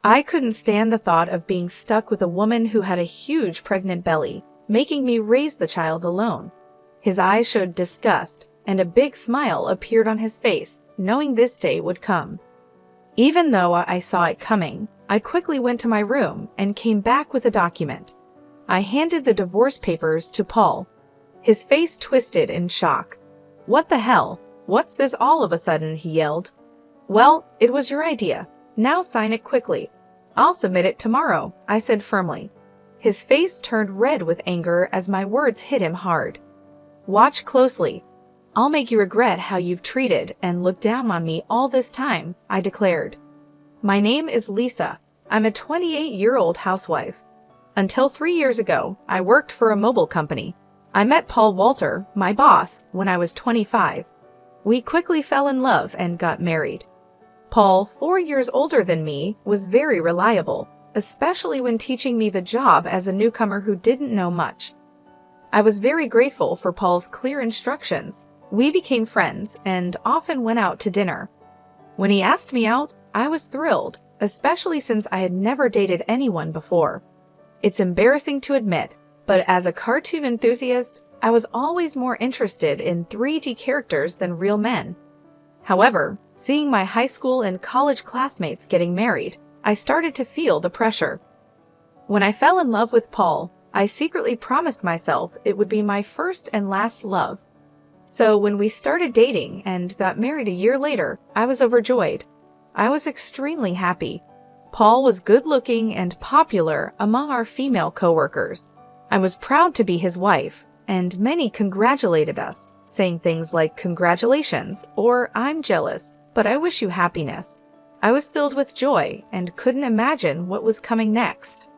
I couldn't stand the thought of being stuck with a woman who had a huge pregnant belly, making me raise the child alone. His eyes showed disgust, and a big smile appeared on his face, knowing this day would come. Even though I saw it coming, I quickly went to my room and came back with a document. I handed the divorce papers to Paul. His face twisted in shock. "What the hell? What's this all of a sudden?" he yelled. "Well, it was your idea. Now sign it quickly." "I'll submit it tomorrow," I said firmly. His face turned red with anger as my words hit him hard. "Watch closely. I'll make you regret how you've treated and looked down on me all this time," I declared. "My name is Lisa. I'm a 28-year-old housewife. Until 3 years ago, I worked for a mobile company. I met Paul Walter, my boss, when I was 25. We quickly fell in love and got married. Paul, 4 years older than me, was very reliable, especially when teaching me the job as a newcomer who didn't know much. I was very grateful for Paul's clear instructions. We became friends and often went out to dinner. When he asked me out, I was thrilled, especially since I had never dated anyone before. It's embarrassing to admit, but as a cartoon enthusiast, I was always more interested in 3D characters than real men. However, seeing my high school and college classmates getting married, I started to feel the pressure. When I fell in love with Paul, I secretly promised myself it would be my first and last love. So when we started dating and got married a year later, I was overjoyed. I was extremely happy. Paul was good-looking and popular among our female coworkers. I was proud to be his wife, and many congratulated us, saying things like "Congratulations" or "I'm jealous, but I wish you happiness." I was filled with joy and couldn't imagine what was coming next.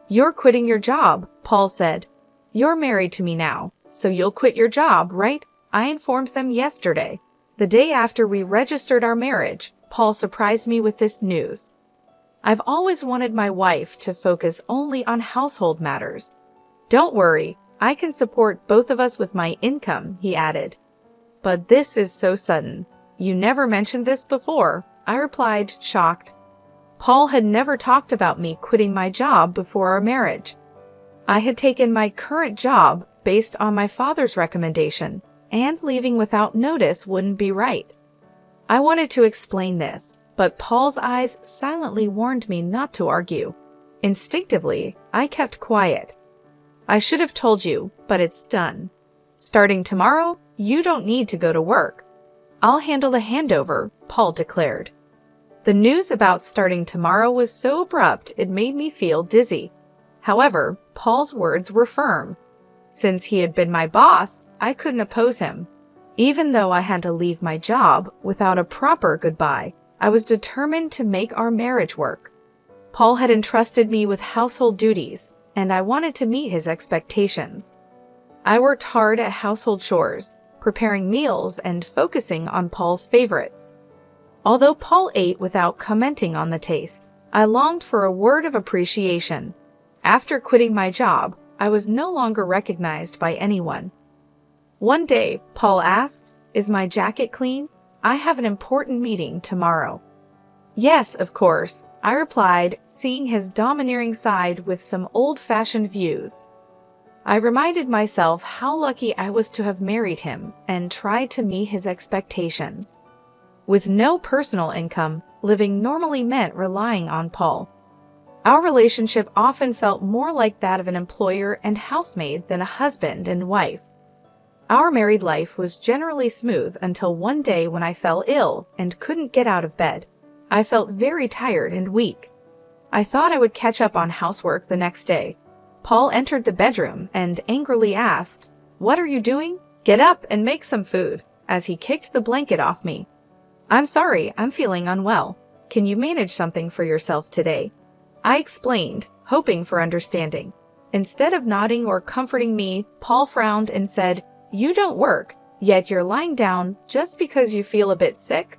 "You're quitting your job," Paul said. "You're married to me now, so you'll quit your job, right?" I informed them yesterday. The day after we registered our marriage, Paul surprised me with this news. "I've always wanted my wife to focus only on household matters. Don't worry, I can support both of us with my income," he added. "But this is so sudden. You never mentioned this before," I replied, shocked. Paul had never talked about me quitting my job before our marriage. I had taken my current job based on my father's recommendation, and leaving without notice wouldn't be right. I wanted to explain this, but Paul's eyes silently warned me not to argue. Instinctively, I kept quiet. "I should have told you, but it's done. Starting tomorrow, you don't need to go to work. I'll handle the handover," Paul declared. The news about starting tomorrow was so abrupt it made me feel dizzy. However, Paul's words were firm. Since he had been my boss, I couldn't oppose him. Even though I had to leave my job without a proper goodbye, I was determined to make our marriage work. Paul had entrusted me with household duties, and I wanted to meet his expectations. I worked hard at household chores, preparing meals and focusing on Paul's favorites. Although Paul ate without commenting on the taste, I longed for a word of appreciation. After quitting my job, I was no longer recognized by anyone. One day, Paul asked, "Is my jacket clean? I have an important meeting tomorrow." "Yes, of course," I replied, seeing his domineering side with some old-fashioned views. I reminded myself how lucky I was to have married him and tried to meet his expectations. With no personal income, living normally meant relying on Paul. Our relationship often felt more like that of an employer and housemaid than a husband and wife. Our married life was generally smooth until one day when I fell ill and couldn't get out of bed. I felt very tired and weak. I thought I would catch up on housework the next day. Paul entered the bedroom and angrily asked, "What are you doing? Get up and make some food," as he kicked the blanket off me. "I'm sorry, I'm feeling unwell. Can you manage something for yourself today?" I explained, hoping for understanding. Instead of nodding or comforting me, Paul frowned and said, "You don't work, yet you're lying down just because you feel a bit sick?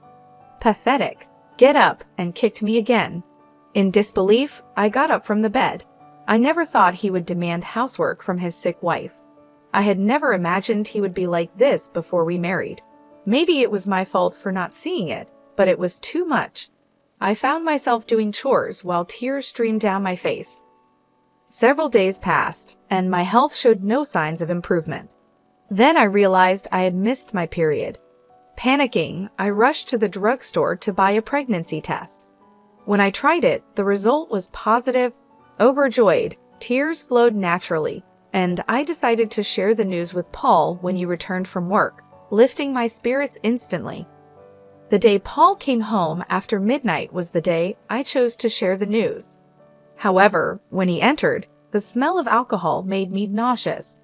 Pathetic. Get up," and kicked me again. In disbelief, I got up from the bed. I never thought he would demand housework from his sick wife. I had never imagined he would be like this before we married. Maybe it was my fault for not seeing it, but it was too much. I found myself doing chores while tears streamed down my face. Several days passed, and my health showed no signs of improvement. Then I realized I had missed my period. Panicking, I rushed to the drugstore to buy a pregnancy test. When I tried it, the result was positive. Overjoyed, tears flowed naturally, and I decided to share the news with Paul when he returned from work, lifting my spirits instantly. The day Paul came home after midnight was the day I chose to share the news. However, when he entered, the smell of alcohol made me nauseous.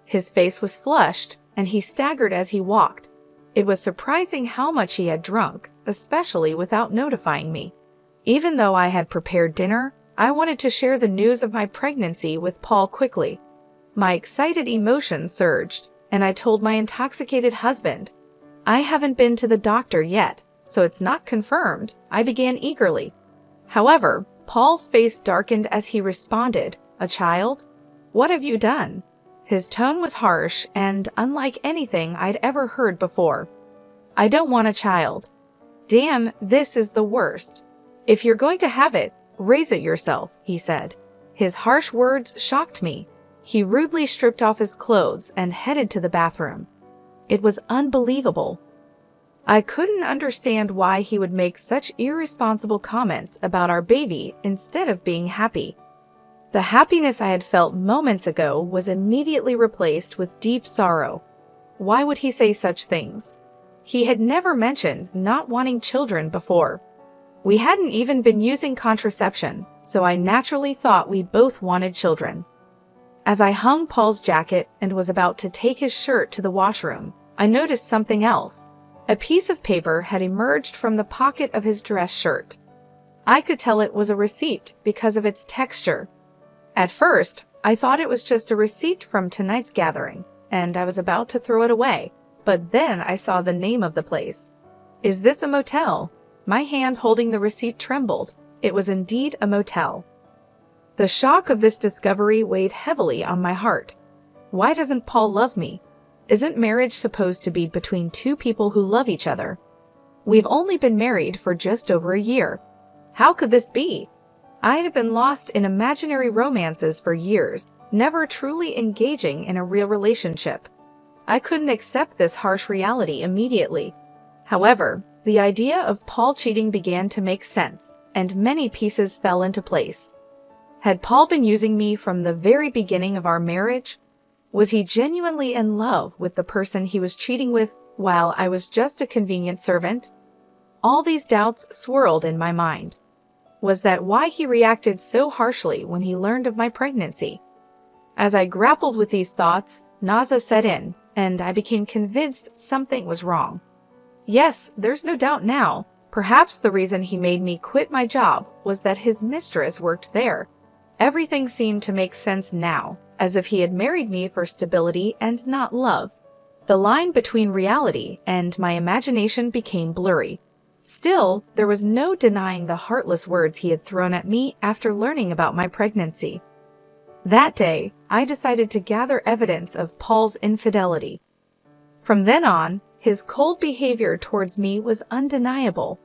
His face was flushed, and he staggered as he walked. It was surprising how much he had drunk, especially without notifying me. Even though I had prepared dinner, I wanted to share the news of my pregnancy with Paul quickly. My excited emotions surged, and I told my intoxicated husband, "I haven't been to the doctor yet, so it's not confirmed," I began eagerly. However, Paul's face darkened as he responded, "A child? What have you done?" His tone was harsh and unlike anything I'd ever heard before. "I don't want a child." "Damn, this is the worst. If you're going to have it, raise it yourself," he said. His harsh words shocked me. He rudely stripped off his clothes and headed to the bathroom. It was unbelievable. I couldn't understand why he would make such irresponsible comments about our baby instead of being happy. The happiness I had felt moments ago was immediately replaced with deep sorrow. Why would he say such things? He had never mentioned not wanting children before. We hadn't even been using contraception, so I naturally thought we both wanted children. As I hung Paul's jacket and was about to take his shirt to the washroom, I noticed something else. A piece of paper had emerged from the pocket of his dress shirt. I could tell it was a receipt because of its texture. At first, I thought it was just a receipt from tonight's gathering, and I was about to throw it away, but then I saw the name of the place. "Is this a motel?" My hand holding the receipt trembled. It was indeed a motel. The shock of this discovery weighed heavily on my heart. Why doesn't Paul love me? Isn't marriage supposed to be between two people who love each other? We've only been married for just over a year. How could this be? I had been lost in imaginary romances for years, never truly engaging in a real relationship. I couldn't accept this harsh reality immediately. However, the idea of Paul cheating began to make sense, and many pieces fell into place. Had Paul been using me from the very beginning of our marriage? Was he genuinely in love with the person he was cheating with while I was just a convenient servant? All these doubts swirled in my mind. Was that why he reacted so harshly when he learned of my pregnancy? As I grappled with these thoughts, nausea set in, and I became convinced something was wrong. Yes, there's no doubt now. Perhaps the reason he made me quit my job was that his mistress worked there. Everything seemed to make sense now, as if he had married me for stability and not love. The line between reality and my imagination became blurry. Still, there was no denying the heartless words he had thrown at me after learning about my pregnancy. That day, I decided to gather evidence of Paul's infidelity. From then on, his cold behavior towards me was undeniable.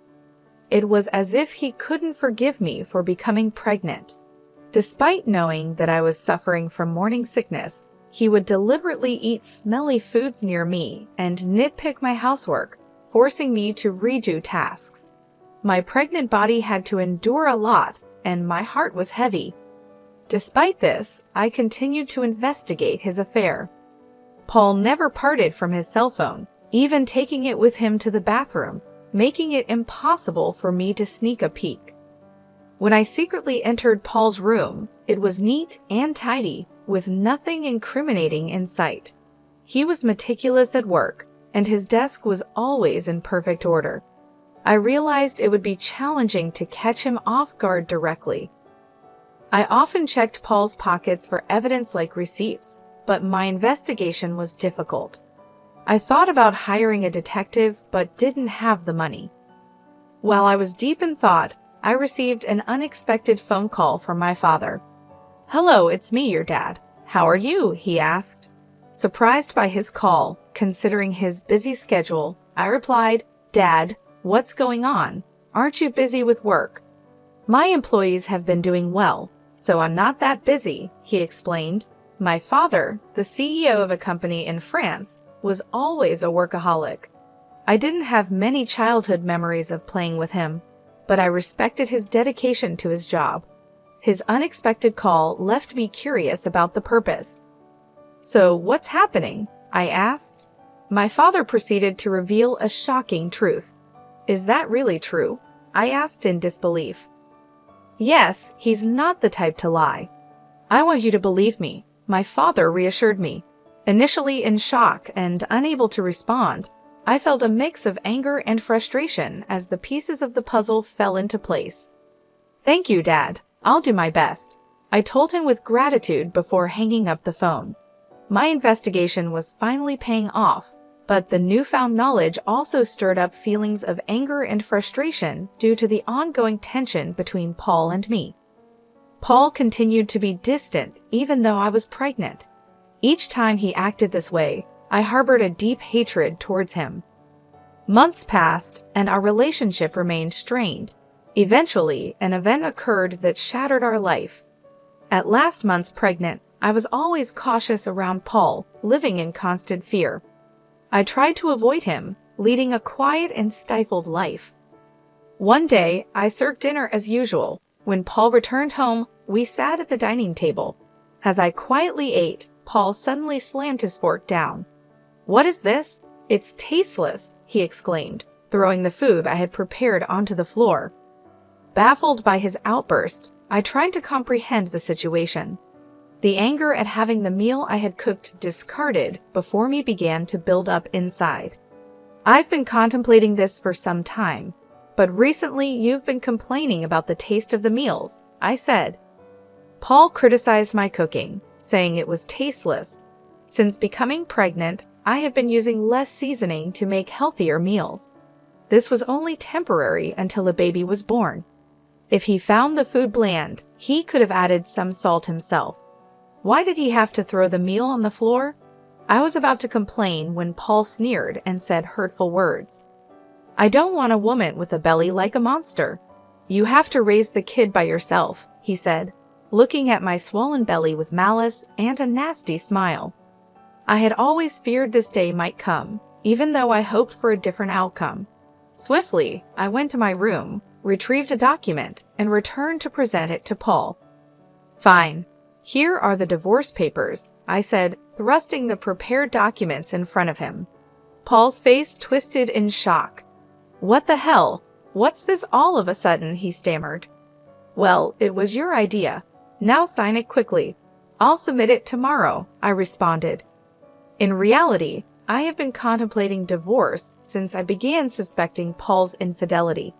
It was as if he couldn't forgive me for becoming pregnant. Despite knowing that I was suffering from morning sickness, he would deliberately eat smelly foods near me and nitpick my housework, forcing me to redo tasks. My pregnant body had to endure a lot, and my heart was heavy. Despite this, I continued to investigate his affair. Paul never parted from his cell phone, even taking it with him to the bathroom, making it impossible for me to sneak a peek. When I secretly entered Paul's room, it was neat and tidy, with nothing incriminating in sight. He was meticulous at work, and his desk was always in perfect order. I realized it would be challenging to catch him off guard directly. I often checked Paul's pockets for evidence like receipts, but my investigation was difficult. I thought about hiring a detective, but didn't have the money. While I was deep in thought, I received an unexpected phone call from my father. "Hello, it's me, your dad. How are you?" he asked. Surprised by his call, considering his busy schedule, I replied, "Dad, what's going on? Aren't you busy with work? My employees have been doing well, so I'm not that busy, he explained. My father, the CEO of a company in France, was always a workaholic. I didn't have many childhood memories of playing with him, but I respected his dedication to his job. His unexpected call left me curious about the purpose. So, what's happening? I asked. My father proceeded to reveal a shocking truth. Is that really true? I asked in disbelief. Yes, he's not the type to lie. I want you to believe me, my father reassured me. Initially in shock and unable to respond, I felt a mix of anger and frustration as the pieces of the puzzle fell into place. Thank you, Dad. I'll do my best, I told him with gratitude before hanging up the phone. My investigation was finally paying off, but the newfound knowledge also stirred up feelings of anger and frustration due to the ongoing tension between Paul and me. Paul continued to be distant even though I was pregnant. Each time he acted this way, I harbored a deep hatred towards him. Months passed, and our relationship remained strained. Eventually, an event occurred that shattered our life. At last month's pregnant, I was always cautious around Paul, living in constant fear. I tried to avoid him, leading a quiet and stifled life. One day, I served dinner as usual. When Paul returned home, we sat at the dining table. As I quietly ate, Paul suddenly slammed his fork down. What is this? It's tasteless, he exclaimed, throwing the food I had prepared onto the floor. Baffled by his outburst, I tried to comprehend the situation. The anger at having the meal I had cooked discarded before me began to build up inside. I've been contemplating this for some time, but recently you've been complaining about the taste of the meals, I said. Paul criticized my cooking, saying it was tasteless. Since becoming pregnant, I have been using less seasoning to make healthier meals. This was only temporary until a baby was born. If he found the food bland, he could have added some salt himself. Why did he have to throw the meal on the floor? I was about to complain when Paul sneered and said hurtful words. I don't want a woman with a belly like a monster. You have to raise the kid by yourself, he said, looking at my swollen belly with malice and a nasty smile. I had always feared this day might come, even though I hoped for a different outcome. Swiftly, I went to my room, retrieved a document, and returned to present it to Paul. Fine. Here are the divorce papers, I said, thrusting the prepared documents in front of him. Paul's face twisted in shock. What the hell? What's this all of a sudden? He stammered. Well, it was your idea. Now sign it quickly. I'll submit it tomorrow, I responded. In reality, I have been contemplating divorce since I began suspecting Paul's infidelity.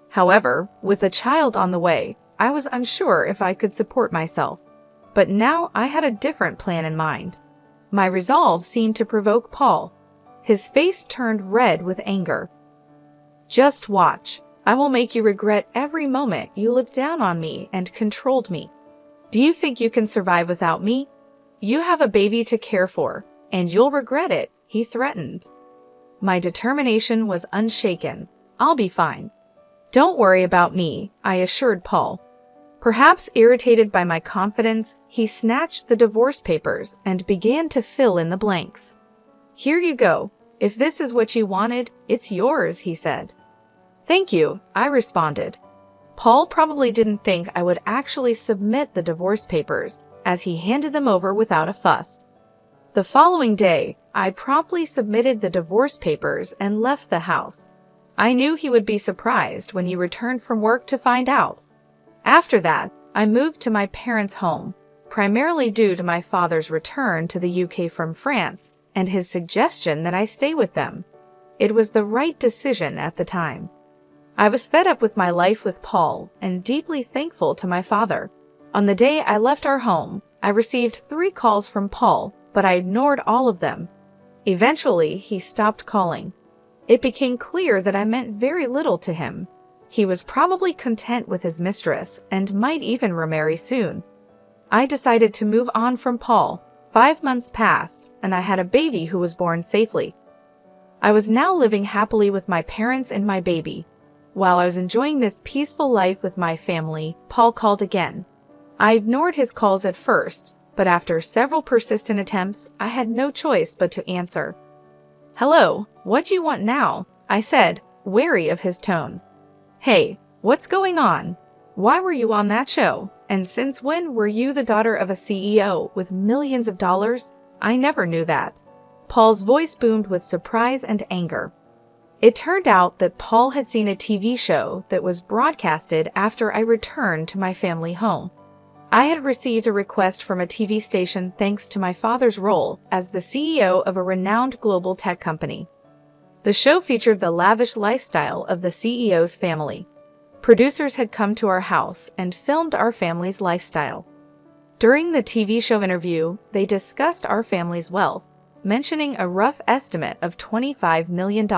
However, with a child on the way, I was unsure if I could support myself. But now I had a different plan in mind. My resolve seemed to provoke Paul. His face turned red with anger. Just watch. I will make you regret every moment you looked down on me and controlled me. Do you think you can survive without me? You have a baby to care for, and you'll regret it, he threatened. My determination was unshaken. I'll be fine. Don't worry about me, I assured Paul. Perhaps irritated by my confidence, he snatched the divorce papers and began to fill in the blanks. Here you go. If this is what you wanted, it's yours, he said. Thank you, I responded. Paul probably didn't think I would actually submit the divorce papers, as he handed them over without a fuss. The following day, I promptly submitted the divorce papers and left the house. I knew he would be surprised when he returned from work to find out. After that, I moved to my parents' home, primarily due to my father's return to the UK from France and his suggestion that I stay with them. It was the right decision at the time. I was fed up with my life with Paul and deeply thankful to my father. On the day I left our home, I received 3 calls from Paul, but I ignored all of them. Eventually, he stopped calling. It became clear that I meant very little to him. He was probably content with his mistress and might even remarry soon. I decided to move on from Paul. 5 months passed, and I had a baby who was born safely. I was now living happily with my parents and my baby. While I was enjoying this peaceful life with my family, Paul called again. I ignored his calls at first, but after several persistent attempts, I had no choice but to answer. "Hello, what do you want now?" I said, wary of his tone. "Hey, what's going on? Why were you on that show? And since when were you the daughter of a CEO with millions of dollars? I never knew that." Paul's voice boomed with surprise and anger. It turned out that Paul had seen a TV show that was broadcasted after I returned to my family home. I had received a request from a TV station thanks to my father's role as the CEO of a renowned global tech company. The show featured the lavish lifestyle of the CEO's family. Producers had come to our house and filmed our family's lifestyle. During the TV show interview, they discussed our family's wealth, mentioning a rough estimate of $25 million.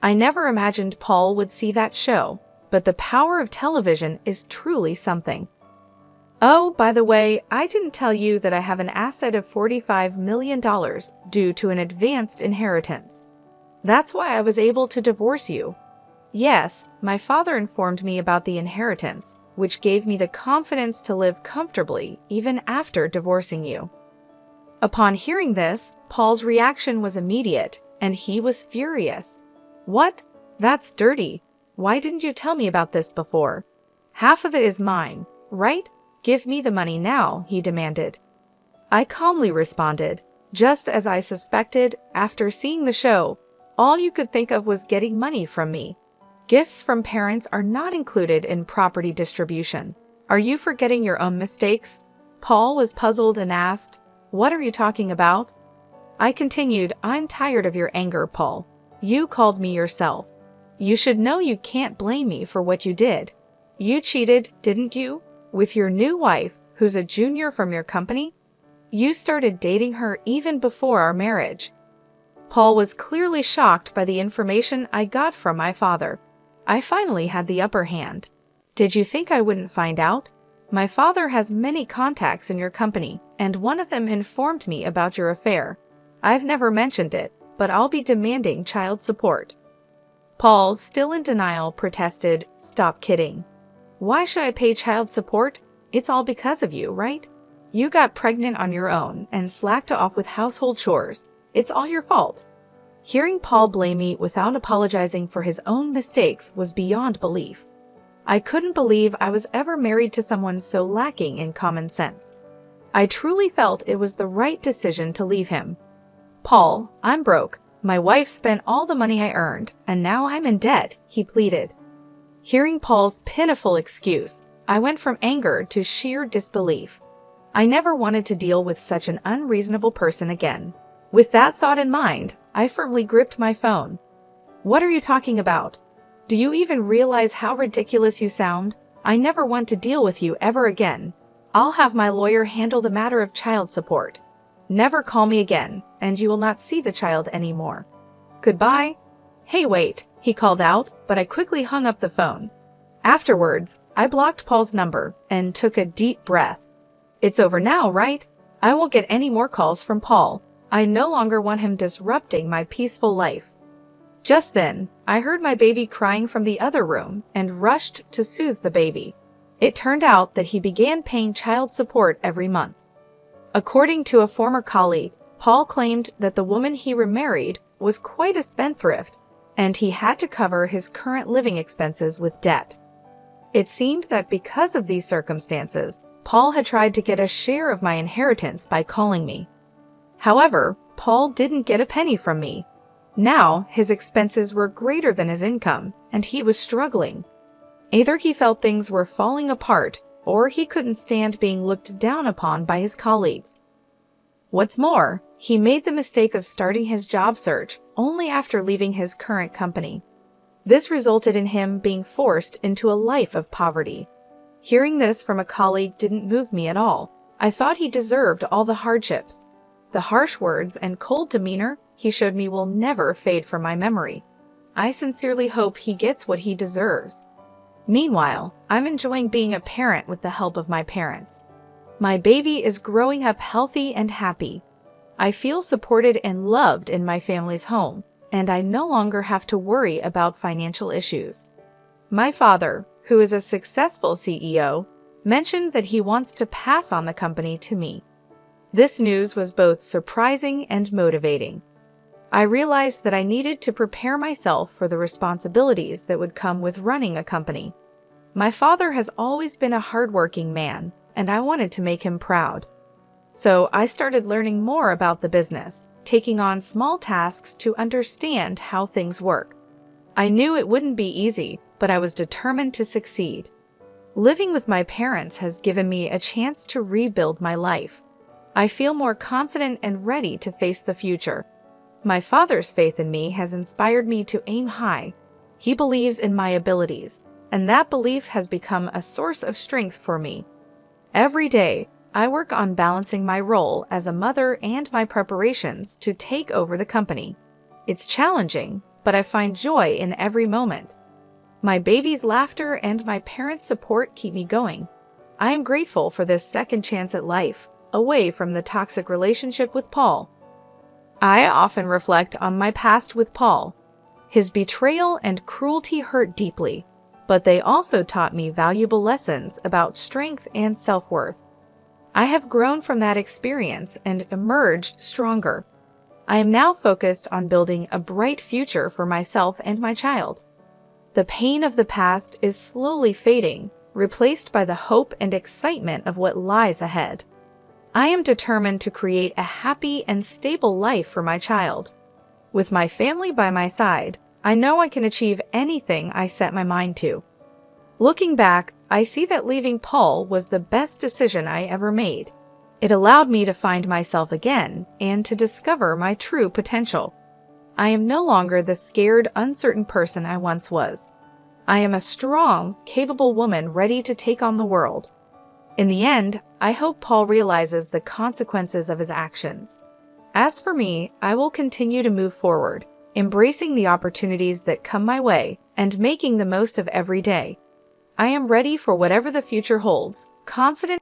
I never imagined Paul would see that show, but the power of television is truly something. "Oh, by the way, I didn't tell you that I have an asset of $45 million due to an advanced inheritance. That's why I was able to divorce you." Yes, my father informed me about the inheritance, which gave me the confidence to live comfortably even after divorcing you. Upon hearing this, Paul's reaction was immediate, and he was furious. "What? That's dirty. Why didn't you tell me about this before? Half of it is mine, right? Give me the money now," he demanded. I calmly responded, "Just as I suspected, after seeing the show, all you could think of was getting money from me. Gifts from parents are not included in property distribution. Are you forgetting your own mistakes?" Paul was puzzled and asked, "What are you talking about?" I continued, "I'm tired of your anger, Paul. You called me yourself. You should know you can't blame me for what you did. You cheated, didn't you? With your new wife, who's a junior from your company? You started dating her even before our marriage." Paul was clearly shocked by the information I got from my father. I finally had the upper hand. "Did you think I wouldn't find out? My father has many contacts in your company, and one of them informed me about your affair. I've never mentioned it, but I'll be demanding child support." Paul, still in denial, protested, "Stop kidding. Why should I pay child support? It's all because of you, right? You got pregnant on your own and slacked off with household chores. It's all your fault." Hearing Paul blame me without apologizing for his own mistakes was beyond belief. I couldn't believe I was ever married to someone so lacking in common sense. I truly felt it was the right decision to leave him. "Paul, I'm broke. My wife spent all the money I earned, and now I'm in debt," he pleaded. Hearing Paul's pitiful excuse, I went from anger to sheer disbelief. I never wanted to deal with such an unreasonable person again. With that thought in mind, I firmly gripped my phone. "What are you talking about? Do you even realize how ridiculous you sound? I never want to deal with you ever again. I'll have my lawyer handle the matter of child support. Never call me again, and you will not see the child anymore. Goodbye." "Hey, wait," he called out, but I quickly hung up the phone. Afterwards, I blocked Paul's number and took a deep breath. It's over now, right? I won't get any more calls from Paul. I no longer want him disrupting my peaceful life. Just then, I heard my baby crying from the other room and rushed to soothe the baby. It turned out that he began paying child support every month. According to a former colleague, Paul claimed that the woman he remarried was quite a spendthrift, and he had to cover his current living expenses with debt. It seemed that because of these circumstances, Paul had tried to get a share of my inheritance by calling me. However, Paul didn't get a penny from me. Now, his expenses were greater than his income, and he was struggling. Either he felt things were falling apart, or he couldn't stand being looked down upon by his colleagues. What's more, he made the mistake of starting his job search only after leaving his current company. This resulted in him being forced into a life of poverty. Hearing this from a colleague didn't move me at all. I thought he deserved all the hardships. The harsh words and cold demeanor he showed me will never fade from my memory. I sincerely hope he gets what he deserves. Meanwhile, I'm enjoying being a parent with the help of my parents. My baby is growing up healthy and happy. I feel supported and loved in my family's home, and I no longer have to worry about financial issues. My father, who is a successful CEO, mentioned that he wants to pass on the company to me. This news was both surprising and motivating. I realized that I needed to prepare myself for the responsibilities that would come with running a company. My father has always been a hardworking man, and I wanted to make him proud. So I started learning more about the business, taking on small tasks to understand how things work. I knew it wouldn't be easy, but I was determined to succeed. Living with my parents has given me a chance to rebuild my life. I feel more confident and ready to face the future. My father's faith in me has inspired me to aim high. He believes in my abilities, and that belief has become a source of strength for me. Every day, I work on balancing my role as a mother and my preparations to take over the company. It's challenging, but I find joy in every moment. My baby's laughter and my parents' support keep me going. I am grateful for this second chance at life, away from the toxic relationship with Paul. I often reflect on my past with Paul. His betrayal and cruelty hurt deeply, but they also taught me valuable lessons about strength and self-worth. I have grown from that experience and emerged stronger. I am now focused on building a bright future for myself and my child. The pain of the past is slowly fading, replaced by the hope and excitement of what lies ahead. I am determined to create a happy and stable life for my child. With my family by my side, I know I can achieve anything I set my mind to. Looking back, I see that leaving Paul was the best decision I ever made. It allowed me to find myself again and to discover my true potential. I am no longer the scared, uncertain person I once was. I am a strong, capable woman ready to take on the world. In the end, I hope Paul realizes the consequences of his actions. As for me, I will continue to move forward, embracing the opportunities that come my way and making the most of every day. I am ready for whatever the future holds, confident